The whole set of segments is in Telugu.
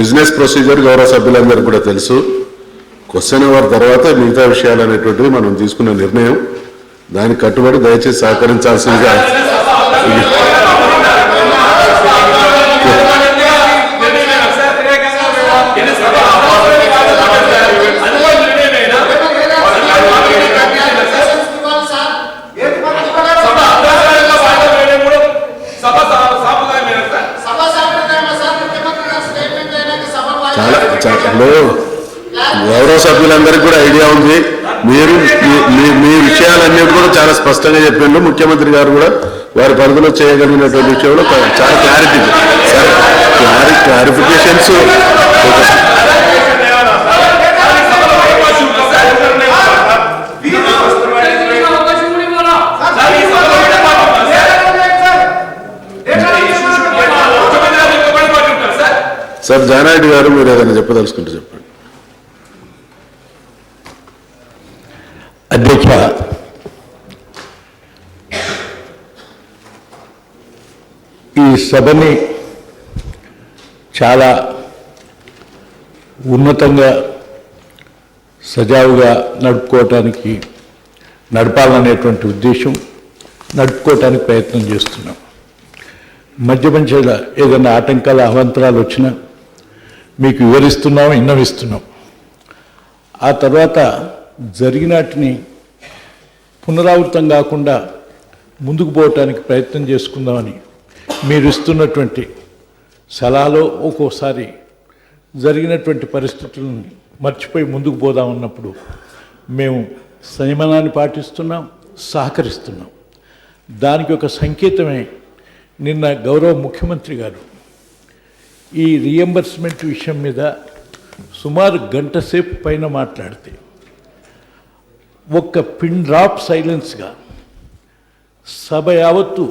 బిజినెస్ ప్రొసీజర్ గౌరవ సభ్యులందరికీ కూడా తెలుసు. క్వశ్చన్ అవర్ తర్వాత మిగతా విషయాలు అనేటువంటిది మనం తీసుకున్న నిర్ణయం. దానికి కట్టుబడి దయచేసి సహకరించాల్సిందిగా గౌరవ సభ్యులందరికీ కూడా ఐడియా ఉంది. మీరు మీ విషయాలన్నీ కూడా చాలా స్పష్టంగా చెప్పిండ్రు. ముఖ్యమంత్రి గారు కూడా వారి పరిధిలో చేయగలిగినటువంటి విషయంలో చాలా క్లారిఫికేషన్స్ సార్. జానారెడ్డి గారు మీరు ఏదైనా చెప్పదలుచుకుంటే చెప్పండి. అధ్యక్ష, ఈ సభని చాలా ఉన్నతంగా సజావుగా నడపాలనేటువంటి ఉద్దేశం, నడుపుకోవటానికి ప్రయత్నం చేస్తున్నాం. మధ్య మధ్యలో ఏదైనా ఆటంకాలు అవాంతరాలు వచ్చినా మీకు వివరిస్తున్నాం, విన్నవిస్తున్నాం. ఆ తర్వాత జరిగినటిని పునరావృతం కాకుండా ముందుకు పోవటానికి ప్రయత్నం చేసుకుందామని మీరు ఇస్తున్నటువంటి సలహాలో ఒక్కోసారి జరిగినటువంటి పరిస్థితులను మర్చిపోయి ముందుకు పోదామన్నప్పుడు మేము సంయమనాన్ని పాటిస్తున్నాం, సహకరిస్తున్నాం. దానికి ఒక సంకేతమే నిన్న గౌరవ ముఖ్యమంత్రి గారు ఈ రీఎంబర్స్మెంట్ విషయం మీద సుమారు గంట సేపు పైన మాట్లాడితే ఒక్క పిన్ డ్రాప్ సైలెన్స్గా సభ యావత్తు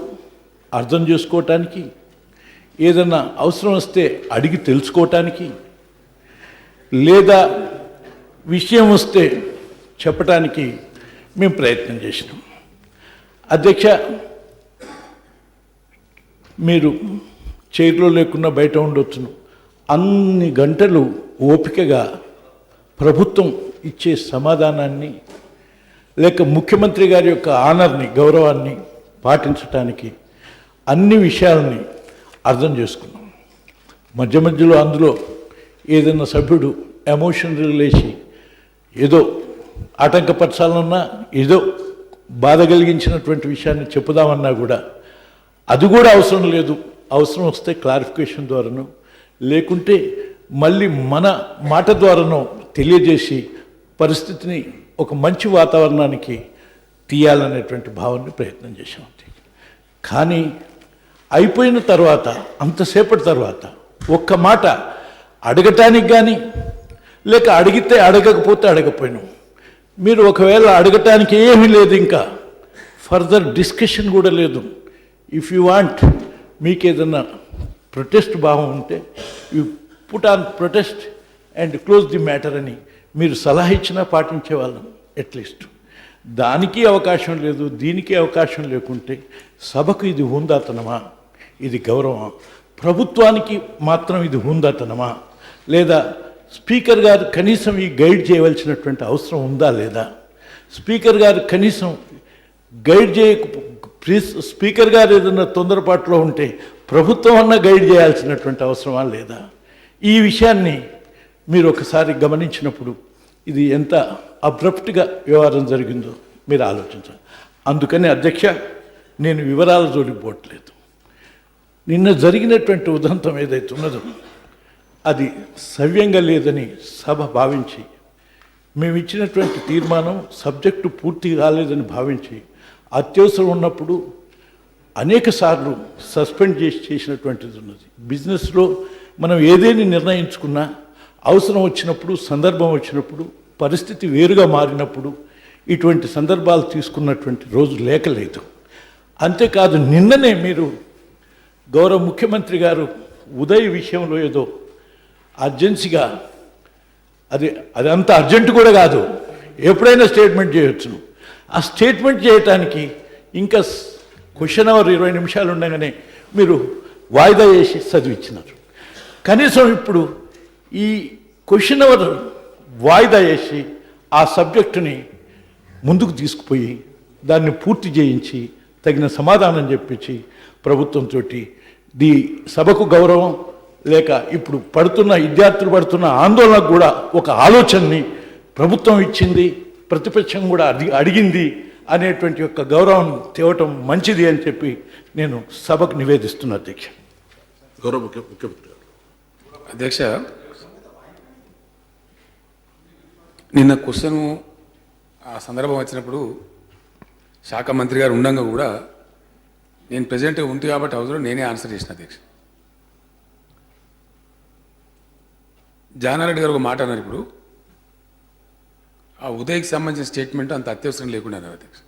అర్థం చేసుకోవటానికి, ఏదన్నా అవసరం వస్తే అడిగి తెలుసుకోవటానికి, లేదా విషయం వస్తే చెప్పటానికి మేము ప్రయత్నం చేసినాం. అధ్యక్ష, మీరు చైర్లో లేకుండా బయట ఉండొచ్చును. అన్ని గంటలు ఓపికగా ప్రభుత్వం ఇచ్చే సమాధానాన్ని లేక ముఖ్యమంత్రి గారి యొక్క ఆనర్ని, గౌరవాన్ని పాటించడానికి అన్ని విషయాలని అర్థం చేసుకున్నాం. మధ్య మధ్యలో అందులో ఏదైనా సభ్యుడు ఎమోషన్ రిలేసి ఏదో ఆటంకపరచాలన్నా, ఏదో బాధ కలిగించినటువంటి విషయాన్ని చెప్పుదామన్నా కూడా అది కూడా అవసరం లేదు. అవసరం వస్తే క్లారిఫికేషన్ ద్వారానో లేకుంటే మళ్ళీ మన మాట ద్వారానో తెలియజేసి పరిస్థితిని ఒక మంచి వాతావరణానికి తీయాలనేటువంటి భావాన్ని ప్రయత్నం చేశాం. కానీ అయిపోయిన తర్వాత, అంతసేపటి తర్వాత ఒక్క మాట అడగటానికి కానీ, లేక అడిగితే అడగకపోతే అడగపోయినాం. మీరు ఒకవేళ అడగటానికి ఏమీ లేదు, ఇంకా ఫర్దర్ డిస్కషన్ కూడా లేదు. ఇఫ్ యూ వాంట్, మీకు ఏదన్నా ప్రొటెస్ట్ భావం ఉంటే you put on protest and close the matter అని మీరు సలహా ఇచ్చినా పాటించేవాళ్ళం. అట్లీస్ట్ దానికి అవకాశం లేదు, దీనికి అవకాశం లేకుంటే సభకు ఇది హుందాతనమా, ఇది గౌరవమా? ప్రభుత్వానికి మాత్రం ఇది హుందాతనమా? లేదా స్పీకర్ గారు కనీసం ఈ గైడ్ చేయవలసినటువంటి అవసరం ఉందా లేదా? స్పీకర్ గారు కనీసం గైడ్ స్పీకర్ గారు ఏదైనా తొందరపాటులో ఉంటే ప్రభుత్వం అన్నా గైడ్ చేయాల్సినటువంటి అవసరమా లేదా? ఈ విషయాన్ని మీరు ఒకసారి గమనించినప్పుడు ఇది ఎంత అబ్రప్ట్గా వ్యవహారం జరిగిందో మీరు ఆలోచించాలి. అందుకని అధ్యక్ష, నేను వివరాల జోలికి పోవట్లేదు. నిన్న జరిగినటువంటి ఉదంతం ఏదైతే ఉన్నదో అది సవ్యంగా లేదని సభ భావించి, మేము ఇచ్చినటువంటి తీర్మానం సబ్జెక్టు పూర్తి కాలేదని భావించి, అత్యవసరం ఉన్నప్పుడు అనేక సార్లు సస్పెండ్ చేసినటువంటిది ఉన్నది. బిజినెస్లో మనం ఏదేని నిర్ణయించుకున్నా అవసరం వచ్చినప్పుడు, సందర్భం వచ్చినప్పుడు, పరిస్థితి వేరుగా మారినప్పుడు ఇటువంటి సందర్భాలు తీసుకున్నటువంటి రోజు లేకలేదు. అంతేకాదు, నిన్ననే మీరు గౌరవ ముఖ్యమంత్రి గారు ఉదయ్ విషయంలో ఏదో అర్జెన్సీగా, అది అంత అర్జెంటు కూడా కాదు, ఎప్పుడైనా స్టేట్మెంట్ చేయొచ్చును. ఆ స్టేట్మెంట్ చేయటానికి ఇంకా క్వశ్చన్ అవర్ 20 నిమిషాలు ఉండగానే మీరు వాయిదా చేసి చదివించినారు. కనీసం ఇప్పుడు ఈ క్వశ్చన్ అవర్ వాయిదా వేసి ఆ సబ్జెక్టుని ముందుకు తీసుకుపోయి దాన్ని పూర్తి చేయించి తగిన సమాధానం చెప్పించి ప్రభుత్వంతో ది సభకు గౌరవం లేక ఇప్పుడు విద్యార్థులు పడుతున్న ఆందోళనకు కూడా ఒక ఆలోచనని ప్రభుత్వం ఇచ్చింది, ప్రతిపక్షం కూడా అడిగింది అనేటువంటి యొక్క గౌరవం తేవటం మంచిది అని చెప్పి నేను సభకు నివేదిస్తున్నా అధ్యక్ష. గౌరవ ముఖ్యమంత్రి గారు. అధ్యక్ష, నిన్న క్వశ్చన్ ఆ సందర్భం వచ్చినప్పుడు శాఖ మంత్రి గారు ఉండగా కూడా నేను ప్రెసిడెంట్గా ఉంది కాబట్టి హౌస్లో నేనే ఆన్సర్ చేసిన అధ్యక్ష. జానారెడ్డి గారు ఒక మాట అన్నారు. ఇప్పుడు ఆ ఉదయ్కి సంబంధించిన స్టేట్మెంట్ అంత అత్యవసరం లేకుండా అన్నారు అధ్యక్ష.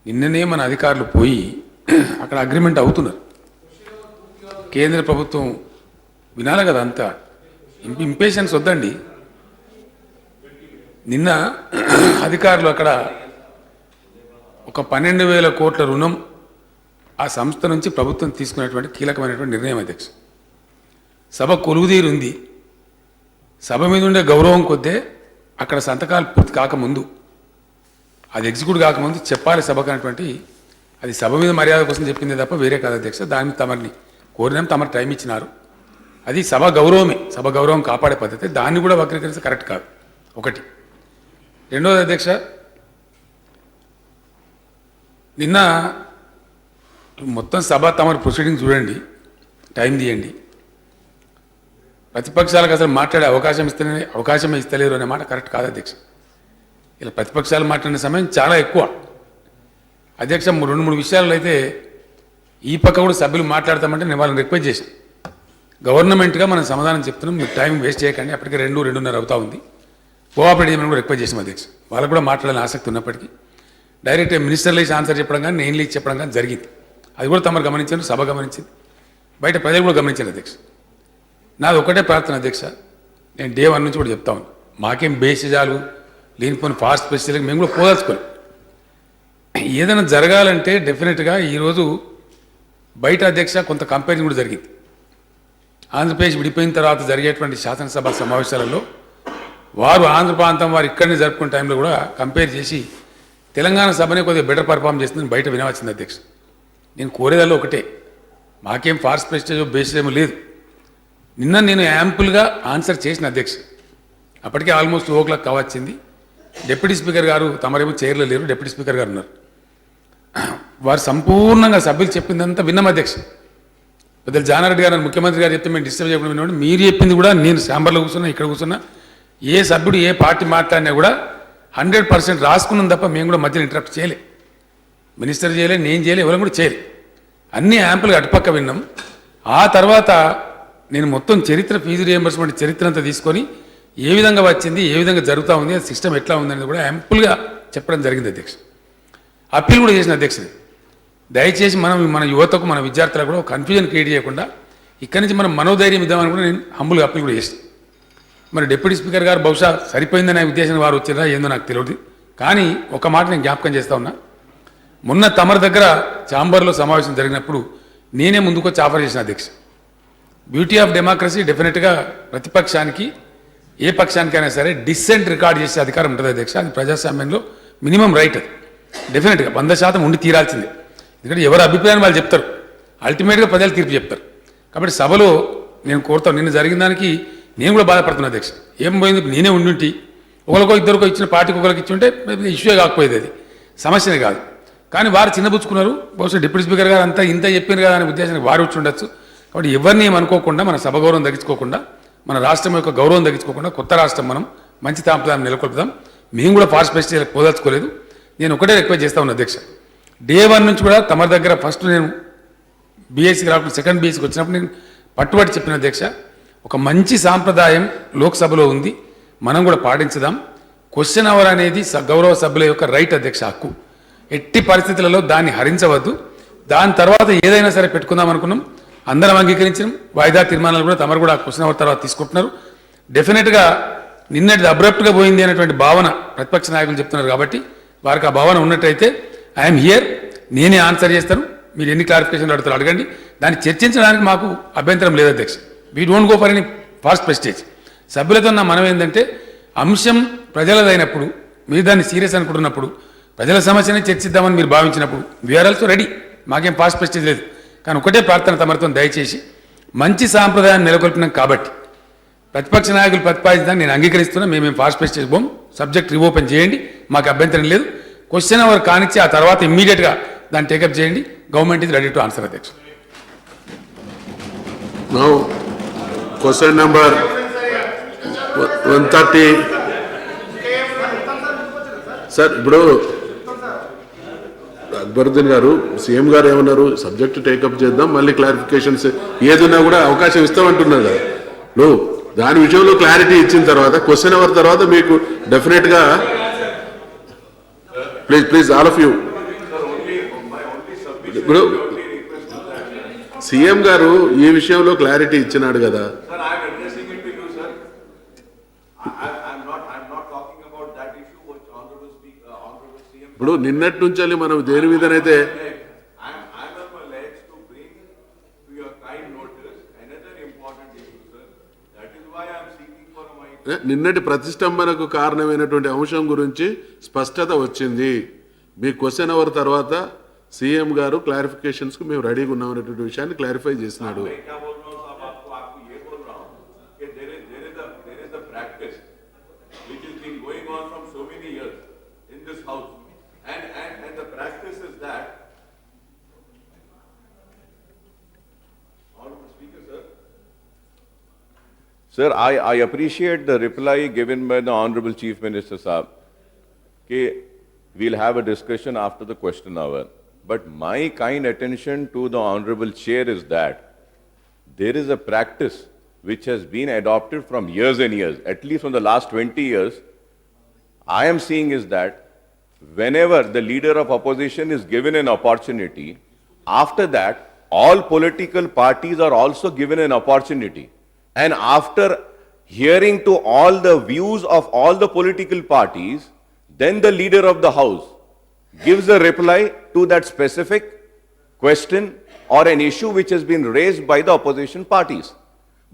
నిన్ననే మన అధికారులు పోయి అక్కడ అగ్రిమెంట్ అవుతున్నారు. కేంద్ర ప్రభుత్వం వినాలి కదా, అంతా ఇంపేషన్స్ వద్దండి. నిన్న అధికారులు అక్కడ ఒక 12,000 కోట్ల రుణం ఆ సంస్థ నుంచి ప్రభుత్వం తీసుకునేటువంటి కీలకమైనటువంటి నిర్ణయం అధ్యక్ష. సభ కొలువుదీరు ఉంది. సభ మీద ఉండే గౌరవం కొద్దే అక్కడ సంతకాలు పూర్తి కాకముందు, అది ఎగ్జిక్యూట్ కాకముందు చెప్పాలి సభకు అనేటువంటి, అది సభ మీద మర్యాద కోసం చెప్పిందే తప్ప వేరే కాదు అధ్యక్ష. దాని మీద తమరిని కోరినాం, తమరు టైం ఇచ్చినారు. అది సభ గౌరవమే, సభ గౌరవం కాపాడే పద్ధతి. దాన్ని కూడా వక్రీకరిస్తే కరెక్ట్ కాదు. ఒకటి. రెండోది అధ్యక్ష, నిన్న మొత్తం సభ తమరు ప్రొసీడింగ్ చూడండి, టైం తీయండి. ప్రతిపక్షాలకు అసలు మాట్లాడే అవకాశమే ఇస్తలేరు అనే మాట కరెక్ట్ కాదు అధ్యక్ష. ఇలా ప్రతిపక్షాలు మాట్లాడిన సమయం చాలా ఎక్కువ అధ్యక్ష. 2-3 విషయాల్లో అయితే ఈ పక్క కూడా సభ్యులు మాట్లాడతామంటే నేను వాళ్ళని రిక్వెస్ట్ చేశాను. గవర్నమెంట్గా మనం సమాధానం చెప్తున్నాం, మీరు టైం వేస్ట్ చేయకండి, అప్పటికే 2-2:30 అవుతా ఉంది. కోఆపరేట్ చేయమని కూడా రిక్వెస్ట్ చేసాం అధ్యక్ష. వాళ్ళకు కూడా మాట్లాడాలని ఆసక్తి ఉన్నప్పటికీ డైరెక్ట్ మినిస్టర్లు ఇచ్చి ఆన్సర్ చెప్పడం కానీ నేను ఇచ్చి చెప్పడం కానీ జరిగింది. అది కూడా తమరు గమనించారు, సభ గమనించింది, బయట ప్రజలు కూడా గమనించారు అధ్యక్ష. నాది ఒకటే ప్రార్థన అధ్యక్ష, నేను డే 1 నుంచి కూడా చెప్తా ఉన్నాను, మాకేం బేసిజాలు లేనిపోయిన ఫాస్ట్ స్పెషల్కి మేము కూడా పోదలుచుకోలేం. ఏదైనా జరగాలంటే డెఫినెట్గా ఈరోజు బయట అధ్యక్ష కొంత కంపేరింగ్ కూడా జరిగింది. ఆంధ్రప్రదేశ్ విడిపోయిన తర్వాత జరిగేటువంటి శాసనసభ సమావేశాలలో వారు ఆంధ్ర ప్రాంతం వారు ఇక్కడనే జరుపుకునే టైంలో కూడా కంపేర్ చేసి తెలంగాణ సభనే కొద్దిగా బెటర్ పర్ఫామ్ చేస్తుందని బయట వినవచ్చింది అధ్యక్ష. నేను కోరేదాల్లో ఒకటే, మాకేం ఫాస్ట్ ప్రెస్టేజ్ బేస్డ్ ఏమో లేదు. నిన్న నేను యాంపుల్గా ఆన్సర్ చేసిన అధ్యక్ష. అప్పటికే ఆల్మోస్ట్ 2 o'clock కావచ్చింది. డిప్యూటీ స్పీకర్ గారు తమరేమో చైర్లో లేరు, డిప్యూటీ స్పీకర్ గారు ఉన్నారు. వారు సంపూర్ణంగా సభ్యులు చెప్పిందంతా విన్నాం అధ్యక్ష. పెద్దలు జానారెడ్డి గారు ముఖ్యమంత్రి గారు చెప్తే మేము డిస్టర్బ్ చేయకుండా విన్నాం. మీరు చెప్పింది కూడా నేను ఛాంబర్లో కూర్చున్నా, ఇక్కడ కూర్చున్నా, ఏ సభ్యుడు ఏ పార్టీ మాట్లాడినా కూడా 100% రాసుకున్నాం తప్ప మేము కూడా మధ్యలో ఇంటరప్ట్ చేయలే. మినిస్టర్ చేయలే, నేను చేయలే, ఎవరు కూడా చేయలే. అన్నీ యాంపుల్గా అటుపక్క విన్నాం. ఆ తర్వాత నేను మొత్తం చరిత్ర, ఫీజు రియంబర్స్మెంట్ చరిత్ర అంతా తీసుకొని ఏ విధంగా వచ్చింది, ఏ విధంగా జరుగుతూ ఉంది, ఆ సిస్టమ్ ఎట్లా ఉందనేది కూడా యాంపుల్గా చెప్పడం జరిగింది అధ్యక్ష. అప్పీల్ కూడా చేసిన అధ్యక్షుడు, దయచేసి మన యువతకు, మన విద్యార్థులకు కూడా కన్ఫ్యూజన్ క్రియేట్ చేయకుండా ఇక్కడి నుంచి మనం మనోధైర్యం ఇద్దామని కూడా నేను హంబుల్గా అప్పీల్ కూడా చేసిన. మరి డిప్యూటీ స్పీకర్ గారు బహుశా సరిపోయిందనే ఉద్దేశం వారు వచ్చారా ఏందో నాకు తెలియదు. కానీ ఒక మాట నేను జ్ఞాపకం చేస్తా ఉన్నా, మొన్న తమరి దగ్గర ఛాంబర్లో సమావేశం జరిగినప్పుడు నేనే ముందుకొచ్చి ఆఫర్ చేసిన అధ్యక్ష. బ్యూటీ ఆఫ్ డెమోక్రసీ డెఫినెట్గా ప్రతిపక్షానికి ఏ పక్షానికైనా సరే డిస్సెంట్ రికార్డ్ చేసే అధికారం ఉంటుంది అధ్యక్ష. అది ప్రజాస్వామ్యంలో మినిమం రైట్. అది డెఫినెట్గా 100% ఉండి తీరాల్సిందే. ఎందుకంటే ఎవరి అభిప్రాయాన్ని వాళ్ళు చెప్తారు, అల్టిమేట్గా ప్రజలు తీర్పు చెప్తారు. కాబట్టి సభలో నేను కోరుతాను, నిన్న జరిగిన దానికి నేను కూడా బాధపడుతున్నా అధ్యక్ష. ఏం పోయింది, నేనే ఉండుంటి ఒకరికో ఇద్దరికో ఇచ్చిన పార్టీకి ఒకరికి ఇచ్చి ఉంటే ఇష్యూ కాకపోయేది, అది సమస్యనే కాదు. కానీ వారు చిన్నపుచ్చుకున్నారు. బహుశా డిప్యూటీ స్పీకర్ గారు అంతా ఇంత చెప్పారు కదా అనే ఉద్దేశానికి వారు వచ్చి ఉండొచ్చు. కాబట్టి ఎవరిని ఏమనుకోకుండా, మన సభ గౌరవం తగ్గించుకోకుండా, మన రాష్ట్రం యొక్క గౌరవం తగ్గించుకోకుండా కొత్త రాష్ట్రం మనం మంచి తాంపదాన్ని నెలకొల్పుదాం. మేము కూడా ఫాస్ట్ ప్రెస్టేజ్కి పోదలుచుకోలేదు. నేను ఒకటే రిక్వెస్ట్ చేస్తా ఉన్నా అధ్యక్ష, డే 1 నుంచి కూడా తమ దగ్గర ఫస్ట్ నేను బీఎస్సీకి రాకుండా సెకండ్ బీఎస్సీకి వచ్చినప్పుడు నేను పట్టుబట్టి చెప్పిన అధ్యక్ష, ఒక మంచి సాంప్రదాయం లోక్సభలో ఉంది, మనం కూడా పాటించుదాం. క్వశ్చన్ అవర్ అనేది గౌరవ సభ్యుల యొక్క రైట్ అధ్యక్ష, హక్కు. ఎట్టి పరిస్థితులలో దాన్ని హరించవద్దు. దాని తర్వాత ఏదైనా సరే పెట్టుకుందాం అనుకున్నాం, అందరం అంగీకరించడం. వాయిదా తీర్మానాలు కూడా తమరు కూడా క్వశ్చన్ అవర్ తర్వాత తీసుకుంటున్నారు. డెఫినెట్గా నిన్నటిది అబ్రప్ట్గా పోయింది అనేటువంటి భావన ప్రతిపక్ష నాయకులు చెప్తున్నారు. కాబట్టి వారికి ఆ భావన ఉన్నట్టయితే ఐఎమ్ హియర్, నేనే ఆన్సర్ చేస్తాను. మీరు ఎన్ని క్లారిఫికేషన్లు అడుగుతారు అడగండి, దాన్ని చర్చించడానికి మాకు అభ్యంతరం లేదు అధ్యక్ష. We don't go for any fast prestige. సభ్యులతో నా మనం ఏంటంటే అంశం ప్రజలదైనప్పుడు మీరు దాన్ని సీరియస్ అనుకుంటున్నప్పుడు ప్రజల సమస్యని చర్చిద్దామని మీరు భావించినప్పుడు వీఆర్ ఆల్సో రెడీ, మాకేం ఫాస్ట్ ప్రెస్టేజ్ లేదు. కానీ ఒకటే ప్రార్థన తమరితో దయచేసి మంచి సాంప్రదాయాన్ని నెలకొల్పినాం కాబట్టి ప్రతిపక్ష నాయకులు ప్రతిపాదించడానికి నేను అంగీకరిస్తున్నా. మేమేం ఫాస్ట్ ప్రెస్టేజ్ పోం, సబ్జెక్ట్ రీఓపెన్ చేయండి, మాకు అభ్యంతరం లేదు. క్వశ్చన్ అవర్ కానిచ్చి ఆ తర్వాత ఇమ్మీడియట్గా దాన్ని టేకప్ చేయండి. Government is ready to answer అధ్యక్ష. Now question number 130. సార్ ఇప్పుడు అక్బరుద్దీన్ గారు సీఎం గారు ఏమన్నారు, సబ్జెక్ట్ టేకప్ చేద్దాం, మళ్ళీ క్లారిఫికేషన్స్ ఏదున్నా కూడా అవకాశం ఇస్తామంటున్నారు కదా. నువ్వు దాని విషయంలో క్లారిటీ ఇచ్చిన తర్వాత క్వశ్చన్ అవర్ తర్వాత మీకు డెఫినెట్ గా ప్లీజ్ ఆల్ ఆఫ్ యూ. ఇప్పుడు సీఎం గారు ఈ విషయంలో క్లారిటీ ఇచ్చినాడు కదా. ఇప్పుడు నిన్నటి నుంచి మనం దేని మీదనైతే నిన్నటి ప్రతిష్టంభనకు కారణమైనటువంటి అంశం గురించి స్పష్టత వచ్చింది. మీ క్వశ్చన్ అవర్ తర్వాత సీఎం గారు క్లారిఫికేషన్స్ కు మేము రెడీగా ఉన్నామనేటువంటి విషయాన్ని క్లారిఫై చేసినాడు. Sir, I appreciate the reply given by the Honorable Chief Minister Saab. Okay, we'll have a discussion after the question hour. But my kind attention to the Honorable Chair is that there is a practice which has been adopted from years and years, at least from the last 20 years. I am seeing is that whenever the leader of opposition is given an opportunity, after that, all political parties are also given an opportunity. And after hearing to all the views of all the political parties, then the leader of the house gives a reply to that specific question or an issue which has been raised by the opposition parties.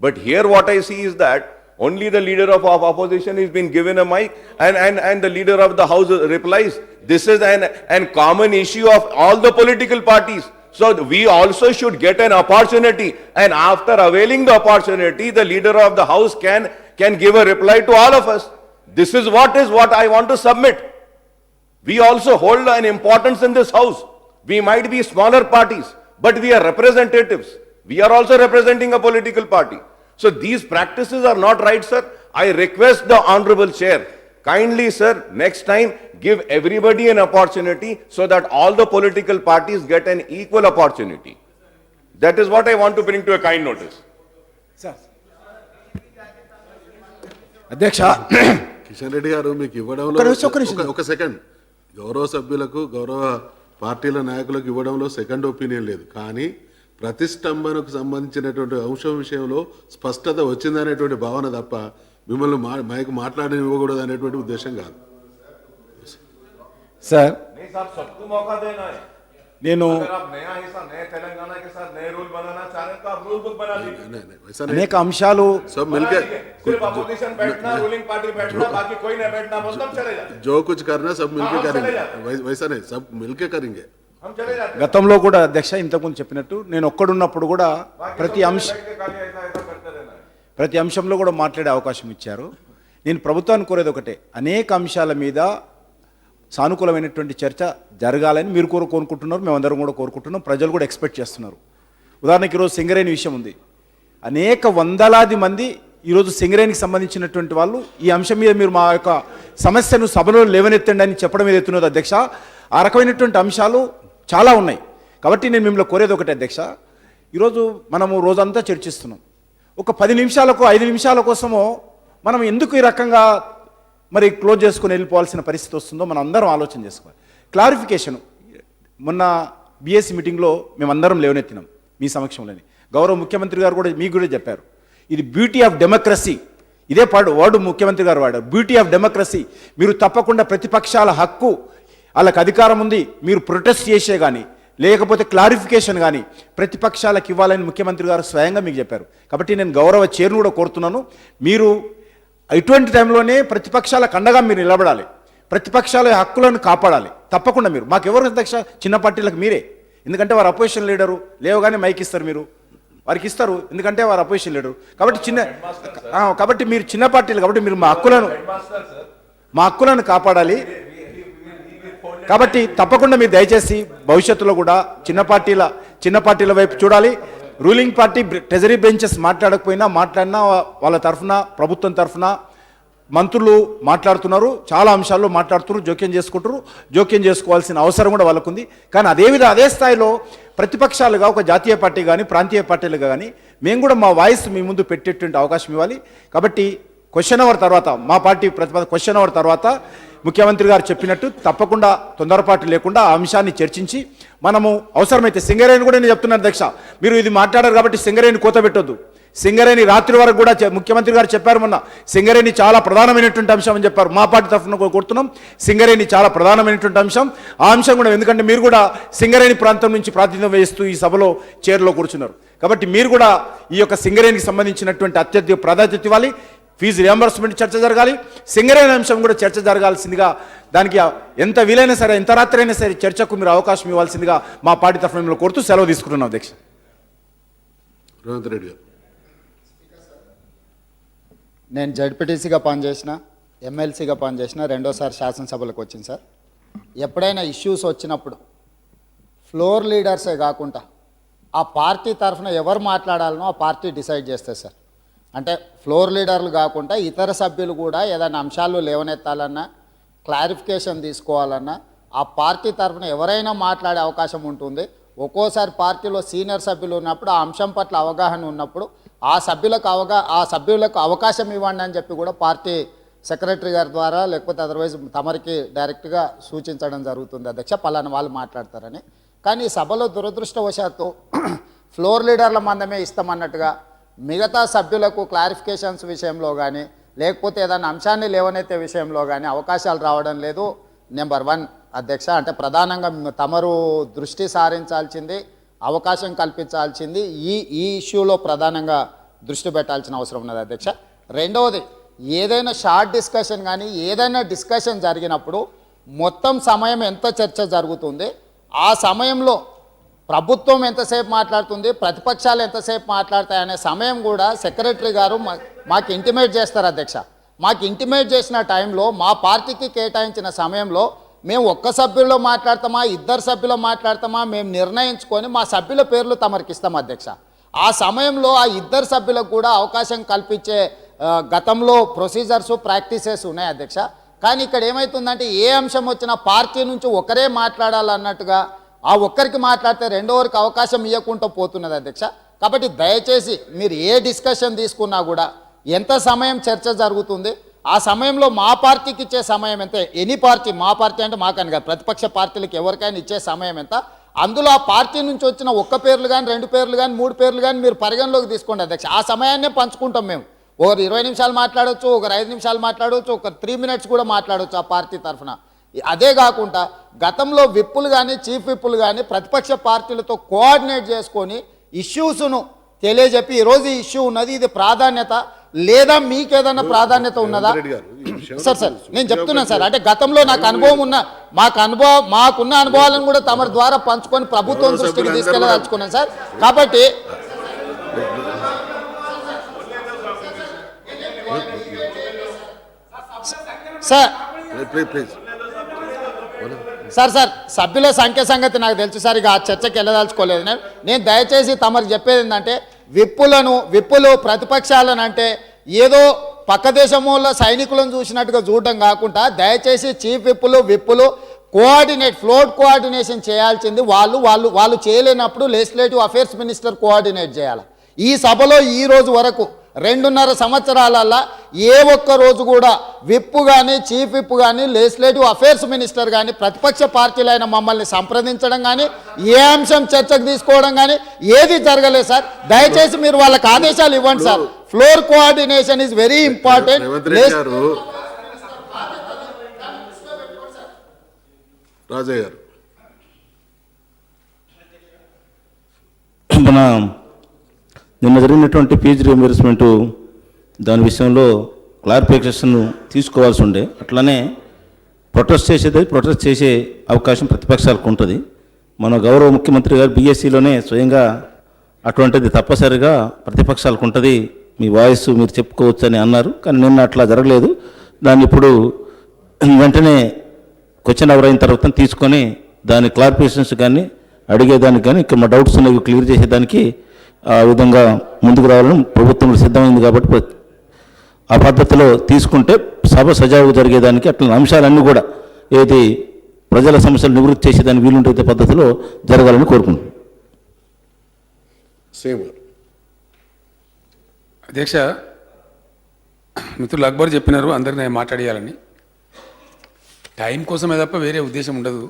But here what I see is that only the leader of opposition is been given a mic and the leader of the house replies. This is an common issue of all the political parties. So we also should get an opportunity, and after availing the opportunity, the leader of the house can give a reply to all of us. This is what I want to submit. We also hold an importance in this house. We might be smaller parties, but we are representatives. We are also representing a political party. So these practices are not right, sir. I request the Honorable Chair, kindly, sir, next time give everybody an opportunity so that all the political parties get an equal opportunity. That is what I want to bring to a kind notice. అధ్యక్ష, కిషన్ రెడ్డి గారు మీకు ఇవ్వడంలో ఒక సెకండ్, గౌరవ సభ్యులకు గౌరవ పార్టీల నాయకులకు ఇవ్వడంలో సెకండ్ ఒపీనియన్ లేదు. కానీ ప్రతిష్టంభనకు సంబంధించినటువంటి అంశం విషయంలో స్పష్టత వచ్చిందనేటువంటి భావన తప్ప మిమ్మల్ని మైకు మాట్లాడని ఇవ్వకూడదు అనేటువంటి ఉద్దేశం కాదు. సార్ నేను అనేక అంశాలు जो कुछ करना सब मिलके करेंगे, वैसा नहीं, सब मिलके करेंगे. గతంలో కూడా అధ్యక్ష ఇంతకుముందు చెప్పినట్టు నేను ఒక్కడున్నప్పుడు కూడా ప్రతి అంశంలో కూడా మాట్లాడే అవకాశం ఇచ్చారు. నేను ప్రభుత్వాన్ని కోరేది ఒకటే, అనేక అంశాల మీద సానుకూలమైనటువంటి చర్చ జరగాలని మీరు కోరుకుంటున్నారు, మేమందరం కూడా కోరుకుంటున్నాం, ప్రజలు కూడా ఎక్స్పెక్ట్ చేస్తున్నారు. ఉదాహరణకి ఈరోజు సింగరేణి విషయం ఉంది. అనేక వందలాది మంది ఈరోజు సింగరేణికి సంబంధించినటువంటి వాళ్ళు ఈ అంశం మీద మీరు మా యొక్క సమస్యను సభలో లేవనెత్తండి అని చెప్పడం మీద ఎత్తున్నది అధ్యక్ష. ఆ రకమైనటువంటి అంశాలు చాలా ఉన్నాయి. కాబట్టి నేను మిమ్మల్ని కోరేది ఒకటే అధ్యక్ష, ఈరోజు మనము రోజంతా చర్చిస్తున్నాం. ఒక 10 నిమిషాలకు 5 నిమిషాల కోసమో మనం ఎందుకు ఈ రకంగా మరి క్లోజ్ చేసుకుని వెళ్ళిపోవాల్సిన పరిస్థితి వస్తుందో మనం అందరం ఆలోచన చేసుకోవాలి. క్లారిఫికేషన్ మొన్న బీఎస్సీ మీటింగ్లో మేమందరం లేవనెత్తినాం మీ సమక్షంలోని. గౌరవ ముఖ్యమంత్రి గారు కూడా మీకు కూడా చెప్పారు, ఇది బ్యూటీ ఆఫ్ డెమోక్రసీ. ఇదే వర్డ్ ముఖ్యమంత్రి గారు వాడారు, బ్యూటీ ఆఫ్ డెమోక్రసీ. మీరు తప్పకుండా ప్రతిపక్షాల హక్కు, వాళ్ళకి అధికారం ఉంది, మీరు ప్రొటెస్ట్ చేసే కానీ లేకపోతే క్లారిఫికేషన్ కానీ ప్రతిపక్షాలకు ఇవ్వాలని ముఖ్యమంత్రి గారు స్వయంగా మీకు చెప్పారు. కాబట్టి నేను గౌరవ చైర్ను కూడా కోరుతున్నాను, మీరు ఇటువంటి టైంలోనే ప్రతిపక్షాలకు అండగా మీరు నిలబడాలి, ప్రతిపక్షాల హక్కులను కాపాడాలి. తప్పకుండా మీరు మాకెవరు అధ్యక్ష, చిన్న పార్టీలకు మీరే, ఎందుకంటే వారు అపోజిషన్ లీడరు, లేవగానే మైక్ ఇస్తారు, మీరు వారికి ఇస్తారు, ఎందుకంటే వారు అపోజిషన్ లీడరు. కాబట్టి మీరు చిన్న పార్టీలు, కాబట్టి మీరు మా హక్కులను కాపాడాలి. కాబట్టి తప్పకుండా మీరు దయచేసి భవిష్యత్తులో కూడా చిన్న పార్టీల వైపు చూడాలి. రూలింగ్ పార్టీ ట్రెజరీ బెంచెస్ మాట్లాడకపోయినా, మాట్లాడినా వాళ్ళ తరఫున, ప్రభుత్వం తరఫున మంత్రులు మాట్లాడుతున్నారు, చాలా అంశాల్లో మాట్లాడుతున్నారు, జోక్యం చేసుకోవాల్సిన అవసరం కూడా వాళ్ళకుంది. కానీ అదే స్థాయిలో ప్రతిపక్షాలుగా ఒక జాతీయ పార్టీ కానీ ప్రాంతీయ పార్టీలుగా కానీ మేము కూడా మా వాయిస్ మీ ముందు పెట్టేటువంటి అవకాశం ఇవ్వాలి. కాబట్టి క్వశ్చన్ అవర్ తర్వాత, మా పార్టీ క్వశ్చన్ అవర్ తర్వాత ముఖ్యమంత్రి గారు చెప్పినట్టు తప్పకుండా తొందరపాటు లేకుండా ఆ అంశాన్ని చర్చించి మనము అవసరమైతే సింగరేణి కూడా నేను చెప్తున్నాను అధ్యక్ష, మీరు ఇది మాట్లాడారు కాబట్టి సింగరేణి కోత పెట్టొద్దు. సింగరేణి రాత్రి వరకు కూడా ముఖ్యమంత్రి గారు చెప్పారు, మొన్న సింగరేణి చాలా ప్రధానమైనటువంటి అంశం అని చెప్పారు. మా పార్టీ తరఫున కోరుతున్నాం, సింగరేణి చాలా ప్రధానమైనటువంటి అంశం. ఆ అంశం కూడా, ఎందుకంటే మీరు కూడా సింగరేణి ప్రాంతం నుంచి ప్రాతినిధ్యం వహిస్తూ ఈ సభలో చైర్లో కూర్చున్నారు, కాబట్టి మీరు కూడా ఈ యొక్క సింగరేణికి సంబంధించినటువంటి అత్యధిక ప్రాధాన్యత ఇవ్వాలి. ఫీజు రియంబర్స్మెంట్ చర్చ జరగాలి, సింగరేణి అంశం కూడా చర్చ జరగాల్సిందిగా, దానికి ఎంత వీలైనా సరే, ఎంత రాత్రి అయినా సరే చర్చకు మీరు అవకాశం ఇవ్వాల్సిందిగా మా పార్టీ తరఫున మిమ్మల్ని కోరుతూ సెలవు తీసుకుంటున్నాం అధ్యక్ష. రేవంత్ రెడ్డి గారు. నేను జడ్పీటీసీగా పనిచేసిన, ఎమ్మెల్సీగా పనిచేసిన, రెండోసారి శాసనసభలకు వచ్చింది సార్. ఎప్పుడైనా ఇష్యూస్ వచ్చినప్పుడు ఫ్లోర్ లీడర్సే కాకుండా ఆ పార్టీ తరఫున ఎవరు మాట్లాడాలనో ఆ పార్టీ డిసైడ్ చేస్తుంది సార్. అంటే ఫ్లోర్ లీడర్లు కాకుండా ఇతర సభ్యులు కూడా ఏదైనా అంశాలు లేవనెత్తాలన్నా, క్లారిఫికేషన్ తీసుకోవాలన్నా ఆ పార్టీ తరఫున ఎవరైనా మాట్లాడే అవకాశం ఉంటుంది. ఒక్కోసారి పార్టీలో సీనియర్ సభ్యులు ఉన్నప్పుడు ఆ అంశం పట్ల అవగాహన ఉన్నప్పుడు ఆ సభ్యులకు అవకాశం ఇవ్వండి అని చెప్పి కూడా పార్టీ సెక్రటరీ గారి ద్వారా, లేకపోతే అదర్వైజ్ తమరికి డైరెక్ట్గా సూచించడం జరుగుతుంది అధ్యక్ష, పలానా వాళ్ళు మాట్లాడతారని. కానీ ఈ సభలో దురదృష్టవశాత్తు ఫ్లోర్ లీడర్ల మందమే ఇస్తామన్నట్టుగా మిగతా సభ్యులకు క్లారిఫికేషన్స్ విషయంలో కానీ, లేకపోతే ఏదైనా అంశాన్ని లేవనెత్తే విషయంలో కానీ అవకాశాలు రావడం లేదు. నెంబర్ 1 అధ్యక్ష, అంటే ప్రధానంగా తమరు దృష్టి సారించాల్సింది, అవకాశం కల్పించాల్సింది ఈ ఇష్యూలో ప్రధానంగా దృష్టి పెట్టాల్సిన అవసరం ఉన్నది అధ్యక్ష. రెండవది, ఏదైనా షార్ట్ డిస్కషన్ కానీ ఏదైనా డిస్కషన్ జరిగినప్పుడు మొత్తం సమయం ఎంత చర్చ జరుగుతుంది, ఆ సమయంలో ప్రభుత్వం ఎంతసేపు మాట్లాడుతుంది, ప్రతిపక్షాలు ఎంతసేపు మాట్లాడతాయనే సమయం కూడా సెక్రటరీ గారు మాకు ఇంటిమేట్ చేస్తారు అధ్యక్ష. మాకు ఇంటిమేట్ చేసిన టైంలో మా పార్టీకి కేటాయించిన సమయంలో మేము ఒక్క సభ్యుల్లో మాట్లాడతామా, ఇద్దరు సభ్యులు మాట్లాడతామా మేము నిర్ణయించుకొని మా సభ్యుల పేర్లు తమరికి ఇస్తాం అధ్యక్ష. ఆ సమయంలో ఆ ఇద్దరు సభ్యులకు కూడా అవకాశం కల్పించే గతంలో ప్రొసీజర్స్, ప్రాక్టీసెస్ ఉన్నాయి అధ్యక్ష. కానీ ఇక్కడ ఏమవుతుందంటే ఏ అంశం వచ్చినా పార్టీ నుంచి ఒకరే మాట్లాడాలన్నట్టుగా ఆ ఒక్కరికి మాట్లాడితే రెండోవరికి అవకాశం ఇవ్వకుండా పోతున్నది అధ్యక్ష. కాబట్టి దయచేసి మీరు ఏ డిస్కషన్ తీసుకున్నా కూడా ఎంత సమయం చర్చ జరుగుతుంది, ఆ సమయంలో మా పార్టీకి ఇచ్చే సమయం ఎంత, ఎనీ పార్టీ, మా పార్టీ అంటే మాకని కాదు, ప్రతిపక్ష పార్టీలకు ఎవరికైనా ఇచ్చే సమయం ఎంత, అందులో ఆ పార్టీ నుంచి వచ్చిన ఒక్క పేర్లు కానీ 2 పేర్లు కానీ 3 పేర్లు కానీ మీరు పరిగణలోకి తీసుకోండి అధ్యక్ష. ఆ సమయాన్నే పంచుకుంటాం మేము. ఒకరు 20 నిమిషాలు మాట్లాడవచ్చు, ఒకరు 5 నిమిషాలు మాట్లాడవచ్చు, ఒక 3 మినిట్స్ కూడా మాట్లాడవచ్చు ఆ పార్టీ తరఫున. అదే కాకుండా గతంలో విప్పులు కానీ చీఫ్ విప్పులు కానీ ప్రతిపక్ష పార్టీలతో కోఆర్డినేట్ చేసుకొని ఇష్యూస్ను తెలియజెప్పి ఈరోజు ఈ ఇష్యూ ఉన్నది, ఇది ప్రాధాన్యత లేదా మీకు ఏదైనా ప్రాధాన్యత ఉన్నదా సార్ నేను చెప్తున్నాను సార్. అంటే గతంలో నాకు అనుభవం ఉన్న మాకున్న అనుభవాలను కూడా తమ ద్వారా పంచుకొని ప్రభుత్వం దృష్టికి తీసుకెళ్ళదలుచుకున్నాను సార్. కాబట్టి సార్ సభ్యుల సంఖ్య సంగతి నాకు తెలుసు సార్, ఇక ఆ చర్చకి వెళ్ళదలుచుకోలేదు నేను. దయచేసి తమరికి చెప్పేది ఏంటంటే విప్పులు ప్రతిపక్షాలను అంటే ఏదో పక్క దేశంలో సైనికులను చూసినట్టుగా చూడటం కాకుండా దయచేసి చీఫ్ విప్పులు ఫ్లోట్ కోఆర్డినేషన్ చేయాల్సింది వాళ్ళు చేయలేనప్పుడు లెజిస్లేటివ్ అఫేర్స్ మినిస్టర్ కోఆర్డినేట్ చేయాలి. ఈ సభలో ఈ రోజు వరకు 2.5 సంవత్సరాలల్లా ఏ ఒక్క రోజు కూడా విప్పు కానీ చీఫ్ విప్ కానీ లెజిస్లేటివ్ అఫేర్స్ మినిస్టర్ కానీ ప్రతిపక్ష పార్టీలైన మమ్మల్ని సంప్రదించడం కానీ ఏ అంశం చర్చకు తీసుకోవడం కానీ ఏది జరగలేదు సార్. దయచేసి మీరు వాళ్ళకి ఆదేశాలు ఇవ్వండి sir. Floor coordination is very important. Rajayya garu మన నిన్న జరిగినటువంటి ఫీజు రియంబర్స్మెంట్ దాని విషయంలో క్లారిఫికేషన్ తీసుకోవాల్సి ఉండే, అట్లనే ప్రొటెస్ట్ చేసే అవకాశం ప్రతిపక్షాలకు ఉంటుంది. మన గౌరవ ముఖ్యమంత్రి గారు బీఎస్సీలోనే స్వయంగా అటువంటిది తప్పనిసరిగా ప్రతిపక్షాలకు ఉంటుంది, మీ వాయిస్ మీరు చెప్పుకోవచ్చు అని అన్నారు. కానీ నిన్న అట్లా జరగలేదు. దాన్ని ఇప్పుడు వెంటనే క్వశ్చన్ అవర్ అయిన తర్వాత తీసుకొని దాని క్లారిఫికేషన్స్ కానీ అడిగేదానికి కానీ ఇక్కడ మా డౌట్స్ ఉన్నాయి క్లియర్ చేసేదానికి ఆ విధంగా ముందుకు రావాలని ప్రభుత్వం సిద్ధమైంది. కాబట్టి ఆ పద్ధతిలో తీసుకుంటే సభ సజావుగా జరిగేదానికి అట్లా అంశాలన్నీ కూడా ఏది ప్రజల సమస్యలు నివృత్తి చేసేదానికి వీలుంటే పద్ధతిలో జరగాలని కోరుకుంటున్నాను. సేమ్ అధ్యక్ష, మిత్రులు అక్బర్ చెప్పినారు అందరినీ మాట్లాడేయాలని. టైం కోసమే తప్ప వేరే ఉద్దేశం ఉండదు.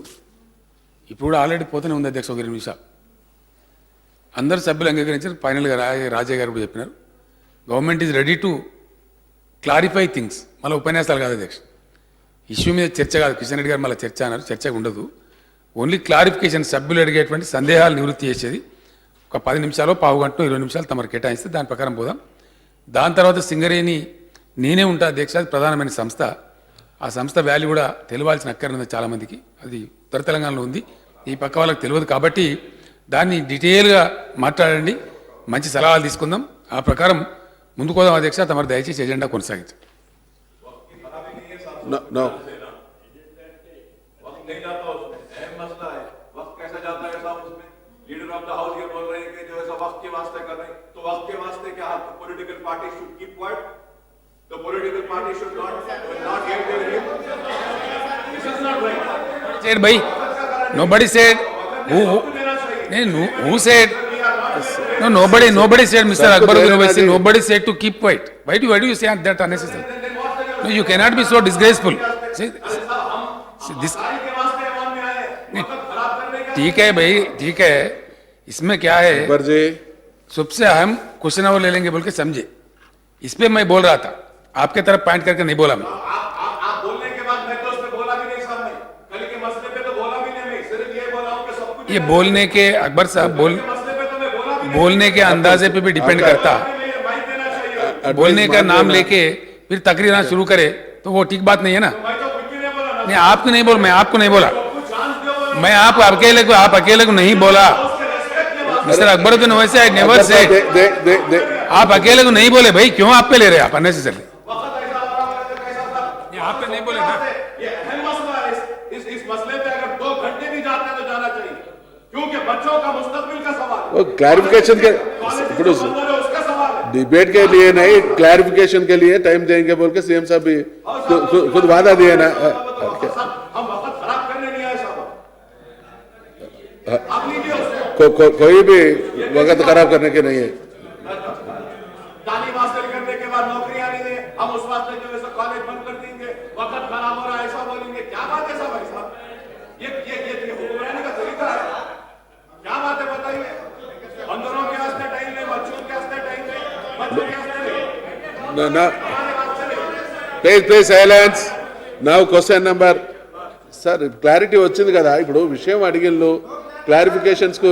ఇప్పుడు ఆల్రెడీ పోతూనే ఉంది అధ్యక్ష. ఒక 2 నిమిషాలు అందరు సభ్యులు అంగీకరించారు. ఫైనల్గా రాజయ్య గారు కూడా చెప్పినారు, government is ready to clarify things. మళ్ళీ ఉపన్యాసాలు కాదు అధ్యక్ష, ఇష్యూ మీద చర్చ కాదు. కిషన్ రెడ్డి గారు మళ్ళీ చర్చ అన్నారు, చర్చ ఉండదు. ఓన్లీ క్లారిఫికేషన్, సభ్యులు అడిగేటువంటి సందేహాలు నివృత్తి చేసేది. ఒక 10 నిమిషాలు, పావు గంట, 20 నిమిషాలు తమరు కేటాయిస్తే దాని ప్రకారం పోదాం. దాని తర్వాత సింగరేణి నేనే ఉంటా అధ్యక్ష, అది ప్రధానమైన సంస్థ. ఆ సంస్థ వాల్యూ కూడా తెలియాల్సిన అక్కర్నుంది చాలామందికి. అది ఉత్తర తెలంగాణలో ఉంది, ఈ పక్క వాళ్ళకి తెలియదు. కాబట్టి దాన్ని డీటెయిల్గా మాట్లాడండి, మంచి సలహాలు తీసుకుందాం, ఆ ప్రకారం ముందుకు పోదాం అధ్యక్ష. తమరు దయచేసి ఎజెండా కొనసాగించండి. लीडर ऑफ द हाउस ये बोल रहे हैं कि जो ऐसा वक्त के वास्ते कर रहे हैं, तो वक्त के वास्ते क्या political party should keep quiet, the political party should not give their lead. This is not right. Said bhai, nobody said who said no, nobody said, Mr. Akbar University, nobody said to keep quiet. Why do you say that unnecessary? No, you cannot be so disgraceful. See this. ठीक है भाई, ठीक है. इसमें क्या है, सबसे अहम क्वेश्चन और ले लेंगे बोल के समझे. इस पे मैं बोल रहा था, आपके तरफ पॉइंट करके नहीं बोला मैं. आप बोलने के बाद मैं तो उस पे बोला भी नहीं साहब. मैं कल के मसले पे तो बोला भी नहीं. मैं सिर्फ ये बोला हूं कि सब कुछ ये बोलने के अकबर साहब मसले पे तो मैं बोला भी बोलने के अंदाजे पे भी डिपेंड करता. नहीं. माइक देना चाहिए. बोलने का नाम लेके फिर तकरीर शुरू करे तो वो ठीक बात नहीं है ना. मैं तो कुछ भी नहीं बोला ना. नहीं, आपको नहीं बोल, मैं आपको नहीं बोला. कुछ चांस दो. मैं आप अकेले को नहीं बोला. Mister Akbaruddin Owaisi, I never said. आप अकेले को नहीं बोले भाई, क्यों आप पे ले रहे आप अननेसेसरली. आप पे नहीं बोले ना. ये अहम मसला है. इस मसले पे अगर 2 घंटे भी जाते हैं तो जाना चाहिए, क्योंकि बच्चों का मुस्तकबिल का सवाल है. वो क्लैरिफिकेशन के उसका सवाल है. डिबेट के लिए नहीं, क्लैरिफिकेशन के लिए टाइम देंगे बोल के सीएम साहब भी खुद वादा दिए ना. हम वक्त खराब करने नहीं आए साहब. आप लीजिए उसको. कोई भी वक्त खराब करने के नहीं है. तालीम हासिल करने के बाद नौकरियां नहीं है, हम उस वास्ते जो है कॉलेज बंद कर देंगे, वक्त खराब हो रहा है ऐसा बोलेंगे. क्या बात है साहब? ऐसा ये हुक्मरानी का तरीका है. क्या बात है बताइए. बंदरों के वास्ते टाइम नहीं, बच्चों के वास्ते टाइम नहीं, बच्चों के वास्ते No. Please silence. Now question number. Sir clarity వచ్చింది కదా, ఇప్పుడు విషయం అడిగిళ్ళు క్లారిఫికేషన్స్ కు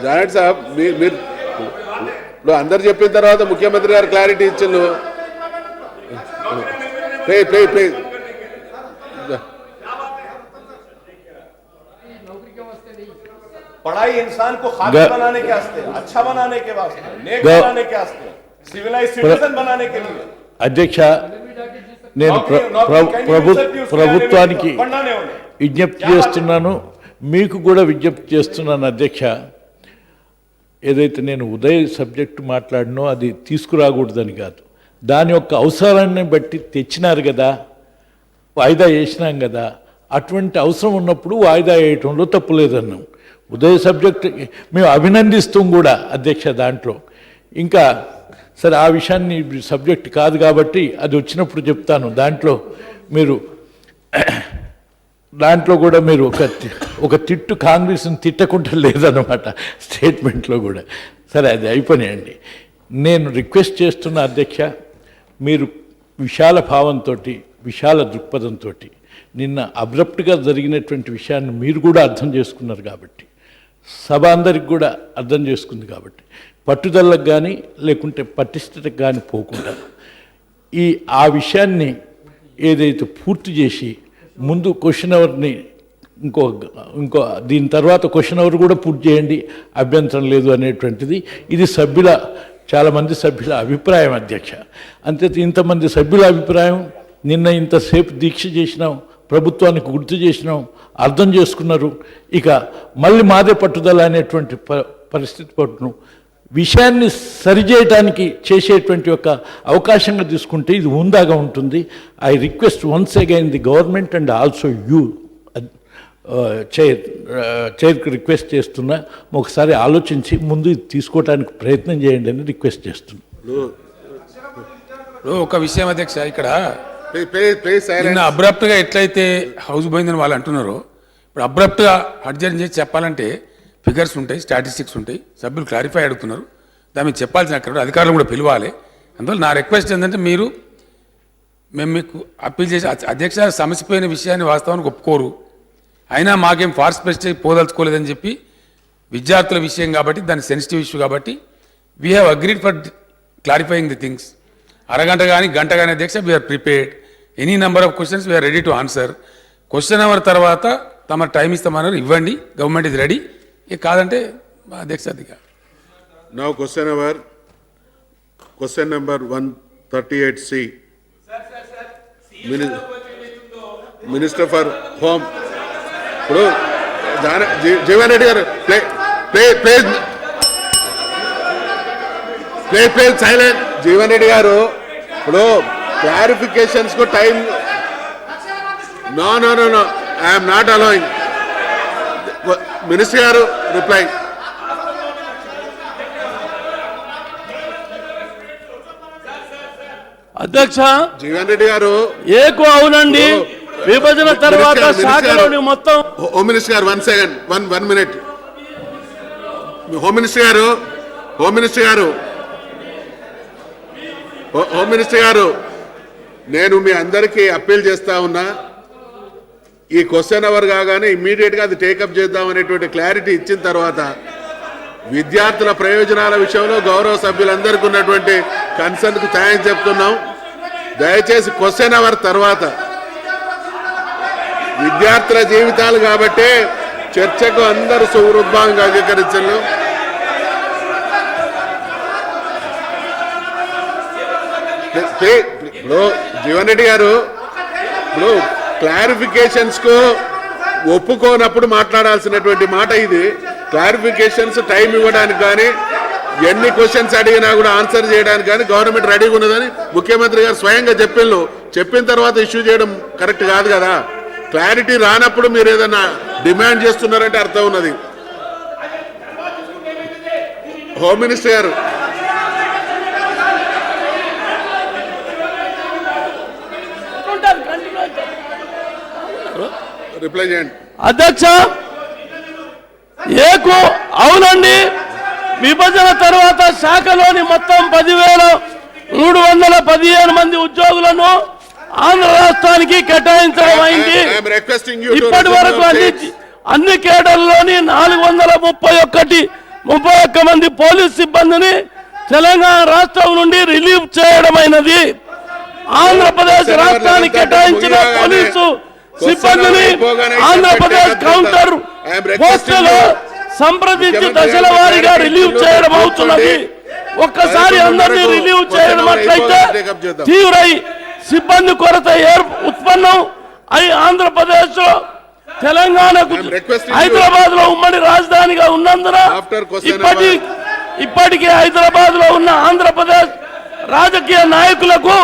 జాయింట్ సాబ్ మీరు ఇప్పుడు అందరు చెప్పిన తర్వాత ముఖ్యమంత్రి గారు క్లారిటీ ఇచ్చిండు. ప్లీజ్ पढ़ाई इंसान को काबिल बनाने के वास्ते, अच्छा बनाने के वास्ते, नेक बनाने के वास्ते, सिविलाइज सिटीजन बनाने के लिए. అధ్యక్ష, నేను ప్రభుత్వానికి విజ్ఞప్తి చేస్తున్నాను, మీకు కూడా విజ్ఞప్తి చేస్తున్నాను అధ్యక్ష. ఏదైతే నేను ఉదయ సబ్జెక్టు మాట్లాడినో అది తీసుకురాకూడదని కాదు, దాని యొక్క అవసరాన్ని బట్టి తెచ్చినారు కదా, వాయిదా వేసినాం కదా, అటువంటి అవసరం ఉన్నప్పుడు వాయిదా వేయటంలో తప్పు లేదన్నాం. ఉదయ సబ్జెక్ట్ మేము అభినందిస్తాం కూడా అధ్యక్ష. దాంట్లో ఇంకా సరే ఆ విషయాన్ని సబ్జెక్ట్ కాదు కాబట్టి అది వచ్చినప్పుడు చెప్తాను. దాంట్లో కూడా మీరు ఒక తిట్టు కాంగ్రెస్ని తిట్టకుండా లేదన్నమాట స్టేట్మెంట్లో కూడా. సరే అది అయిపోయినాయండి. నేను రిక్వెస్ట్ చేస్తున్న అధ్యక్ష, మీరు విశాల భావంతో, విశాల దృక్పథంతో నిన్న అబ్రప్ట్గా జరిగినటువంటి విషయాన్ని మీరు కూడా అర్థం చేసుకున్నారు కాబట్టి సభ అందరికి కూడా అర్థం చేసుకుంది కాబట్టి పట్టుదలకు కానీ లేకుంటే పటిష్టతకు కానీ పోకుండా ఆ విషయాన్ని ఏదైతే పూర్తి చేసి ముందు క్వశ్చన్ అవర్ని ఇంకో దీని తర్వాత క్వశ్చన్ అవర్ కూడా పూర్తి చేయండి, అభ్యంతరం లేదు అనేటువంటిది ఇది చాలామంది సభ్యుల అభిప్రాయం అధ్యక్ష. అంతే ఇంతమంది సభ్యుల అభిప్రాయం, నిన్న ఇంతసేపు దీక్ష చేసినాం, ప్రభుత్వానికి గుర్తు చేసినాం, అర్థం చేసుకున్నారు. ఇక మళ్ళీ మాదే పట్టుదల అనేటువంటి పరిస్థితి పట్టును విషయాన్ని సరిచేయడానికి చేసేటువంటి ఒక అవకాశంగా తీసుకుంటే ఇది ఉందాగా ఉంటుంది. I request once again the government and also you చైర్కి రిక్వెస్ట్ చేస్తున్నా, ఒకసారి ఆలోచించి ముందు ఇది తీసుకోవడానికి ప్రయత్నం చేయండి అని రిక్వెస్ట్ చేస్తున్నా. ఒక విషయం అధ్యక్ష, ఇక్కడ నిన్న అబ్రప్ట్గా ఎట్లయితే హౌస్ పోయిందని వాళ్ళు అంటున్నారో, ఇప్పుడు అబ్రప్ట్గా అడ్జర్న్ చేసి చెప్పాలంటే ఫిగర్స్ ఉంటాయి, స్టాటిస్టిక్స్ ఉంటాయి, సభ్యులు క్లారిఫై అడుగుతున్నారు, దాని మీద చెప్పాల్సిన అక్కడ అధికారులు కూడా పిలవాలి. అందువల్ల నా రిక్వెస్ట్ ఏంటంటే మేము మీకు అప్పీల్ చేసి అధ్యక్ష సమస్యపోయిన విషయాన్ని వాస్తవానికి ఒప్పుకోరు, అయినా మాకేం ఫార్స్ ప్రెస్టేజ్ పోదలుచుకోలేదని చెప్పి విద్యార్థుల విషయం కాబట్టి దాని సెన్సిటివ్ ఇష్యూ కాబట్టి we have agreed for clarifying the things. అరగంట కానీ గంట కానీ అధ్యక్ష we are prepared, any number of questions we are ready to answer. Question hour తర్వాత తమ టైం ఇస్తామన్నారు, ఇవ్వండి, గవర్నమెంట్ ఇది రెడీ. ఇక కాదంటే అధ్యక్ష అధిక now question number 138C, minister for home. ఇప్పుడు జీవన్ రెడ్డి గారు ప్లీజ్ సైలెంట్. జీవన్ రెడ్డి గారు ఇప్పుడు క్లారిఫికేషన్స్ కు time. No I'm not allowing. Minister garu reply. అధ్యక్ష, జీవన్ రెడ్డి గారు ఏకు అవునండి, విభజన తర్వాత శాఖలోని మొత్తం. హోమ్ మినిస్టర్ గారు 1 సెకండ్, 1 మినిట్. హోమ్ మినిస్టర్ గారు నేను మీ అందరికీ అప్పీల్ చేస్తా ఉన్నా, ఈ క్వశ్చన్ అవర్ కాగానే ఇమ్మీడియట్గా అది టేకప్ చేద్దాం అనేటువంటి క్లారిటీ ఇచ్చిన తర్వాత విద్యార్థుల ప్రయోజనాల విషయంలో గౌరవ సభ్యులందరికీ ఉన్నటువంటి కన్సర్న్కు థ్యాంక్స్ చెప్తున్నాం. దయచేసి క్వశ్చన్ అవర్ తర్వాత విద్యార్థుల జీవితాలు కాబట్టి చర్చకు అందరూ సుహృద్భావంగా అంగీకరించారు. ఇప్పుడు జీవన్ రెడ్డి గారు ఇప్పుడు క్లారిఫికేషన్స్ కు ఒప్పుకోనప్పుడు మాట్లాడాల్సినటువంటి మాట ఇది. క్లారిఫికేషన్స్ టైం ఇవ్వడానికి కానీ ఎన్ని క్వశ్చన్స్ అడిగినా కూడా ఆన్సర్ చేయడానికి కానీ గవర్నమెంట్ రెడీగా ఉన్నదని ముఖ్యమంత్రి గారు స్వయంగా చెప్పిన తర్వాత ఇష్యూ చేయడం కరెక్ట్ కాదు కదా. క్లారిటీ రానప్పుడు మీరు ఏదైనా డిమాండ్ చేస్తున్నారంటే అర్థం ఉన్నది. హోమ్ మినిస్టర్ గారు రిప్లై చేయండి. అధ్యక్ష, ఏకు అవునండి, విభజన తర్వాత శాఖలోని మొత్తం 10,315 మంది ఉద్యోగులను ఆంధ్ర రాష్ట్రానికి కేటాయించడం అయింది. ఇప్పటి వరకు అన్ని కేడర్లోని 431 మంది పోలీస్ సిబ్బందిని తెలంగాణ రాష్ట్రం నుండి రిలీవ్ చేయడమైనది. ఆంధ్రప్రదేశ్ రాష్ట్రానికి కేటాయించిన పోలీసు సిబ్బందిని ఆంధ్రప్రదేశ్ కౌంటర్ పోస్టులో సంప్రదించి దశల వారీగా రిలీవ్ చేయడం అవుతున్నది. ఒక్కసారి అందరినీ రిలీవ్ చేయడం అట్లయితే తీవ్ర సిబ్బంది కొరత ఉత్పన్నం అయి ఆంధ్రప్రదేశ్ లో తెలంగాణకు హైదరాబాద్ లో ఉమ్మడి రాజధానిగా ఉన్నందున ఇప్పటికే హైదరాబాద్ లో ఉన్న ఆంధ్రప్రదేశ్ రాజకీయ నాయకులకు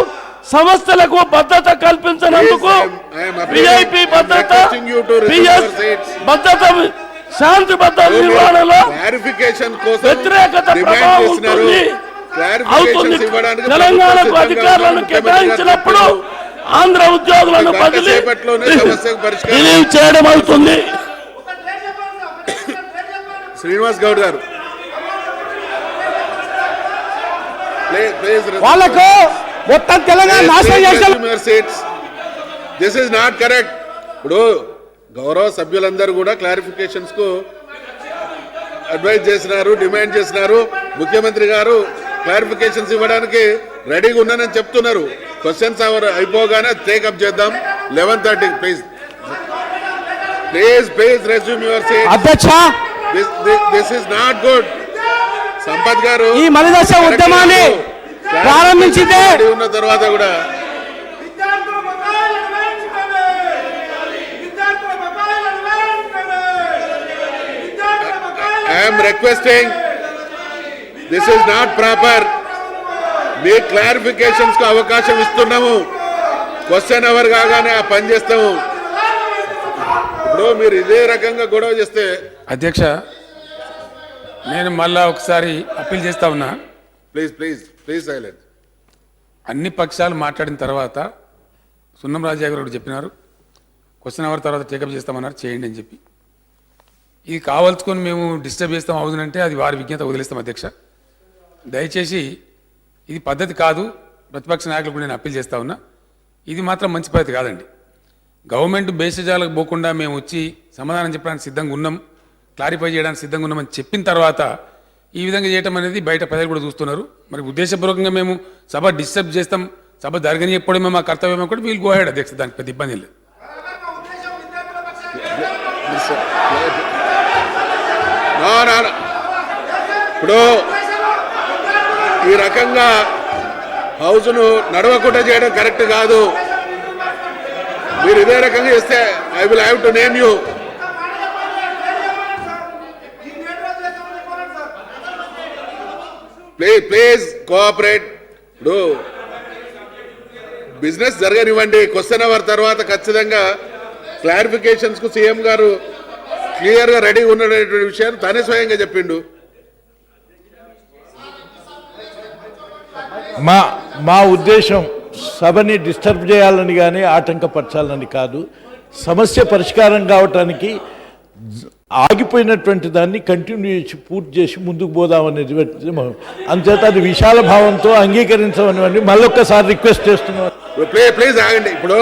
సంస్థలకు భద్రత కల్పించినందుకు విఐపి భద్రత, పిఎస్ భద్రత, శాంతి భద్రత నిర్వహణలో వ్యతిరేకత ప్రభావం అవుతుంది. తెలంగాణకు అధికారులను కేటాయించినప్పుడు ఆంధ్ర ఉద్యోగులను బదిలీ రిలీవ్ చేయడం అవుతుంది. శ్రీనివాస్ గౌడ్ గారు వాళ్ళకు మొత్తం తెలంగాణ నాశనం చేశారు. This is not correct. ఇప్పుడు గౌరవ సభ్యులందరూ కూడా క్లారిఫికేషన్స్ కు అడ్వైజ్ చేసినారు, డిమాండ్ చేసినారు. ముఖ్యమంత్రి గారు క్లారిఫికేషన్స్ ఇవ్వడానికి రెడీగా ఉన్నానని చెప్తున్నారు. క్వశ్చన్స్ అవర్ అయిపోగానే టేకప్ చేద్దాం. 11:30 ప్లీజ్ రెజ్యూమ్ యువర్ సీట్. అధ్యక్ష, this is not good. Sampath గారు ఈ మలిదశ ఉద్యమాన్ని ప్రారంభించిందే రెడీ ఉన్న తర్వాత కూడా I am requesting, this is not proper. Me clarifications కు అవకాశం ఇస్తున్నాము. క్వశ్చన్ అవర్ కాగానే ఆ పని చేస్తాము. ఇప్పుడు మీరు ఇదే రకంగా గొడవ చేస్తే అధ్యక్ష, నేను మళ్ళా ఒకసారి అప్పీల్ చేస్తా ఉన్నా. Please silent. అన్ని పక్షాలు మాట్లాడిన తర్వాత సున్నం రాజా గారు చెప్పినారు, క్వశ్చన్ అవర్ తర్వాత టేకప్ చేస్తామన్నారు, చేయండి అని చెప్పి. ఇది కావాల్సుకొని మేము డిస్టర్బ్ చేస్తాం అవునంటే అది వారి విజ్ఞత వదిలేస్తాం అధ్యక్ష. దయచేసి ఇది పద్ధతి కాదు. ప్రతిపక్ష నాయకులకు నేను అప్పీల్ చేస్తా ఉన్నా, ఇది మాత్రం మంచి పద్ధతి కాదండి. గవర్నమెంట్ బేసిజాలకు పోకుండా మేము వచ్చి సమాధానం చెప్పడానికి సిద్ధంగా ఉన్నాం, క్లారిఫై చేయడానికి సిద్ధంగా ఉన్నామని చెప్పిన తర్వాత ఈ విధంగా చేయటం అనేది బయట ప్రజలు కూడా చూస్తున్నారు. మరి ఉద్దేశపూర్వకంగా మేము సభ డిస్టర్బ్ చేస్తాం, సభ జరగని చెప్పడమే మా కర్తవ్యం కూడా వీళ్ళు గో హెడ్ అధ్యక్ష, దానికి పెద్ద ఇబ్బంది లేదు. ఇప్పుడు ఈ రకంగా హౌస్ను నడవకుండా చేయడం కరెక్ట్ కాదు. మీరు ఇదే రకంగా చేస్తే I will have to name you. Please cooperate. ఇప్పుడు బిజినెస్ జరగనివ్వండి. క్వశ్చన్ అవర్ తర్వాత ఖచ్చితంగా క్లారిఫికేషన్స్ కు సీఎం గారు క్లియర్ గా రెడీ ఉన్నటువంటి విషయాన్ని తానే స్వయంగా చెప్పిండు. మా ఉద్దేశం సభని డిస్టర్బ్ చేయాలని కానీ ఆటంకపరచాలని కాదు. సమస్య పరిష్కారం కావటానికి ఆగిపోయినటువంటి దాన్ని కంటిన్యూ చేసి పూర్తి చేసి ముందుకు పోదామనేది. అంతేత అది విశాల భావంతో అంగీకరించమని మళ్ళొక్కసారి రిక్వెస్ట్ చేస్తున్నాను. ప్లీజ్ ఆగండి. ఇప్పుడు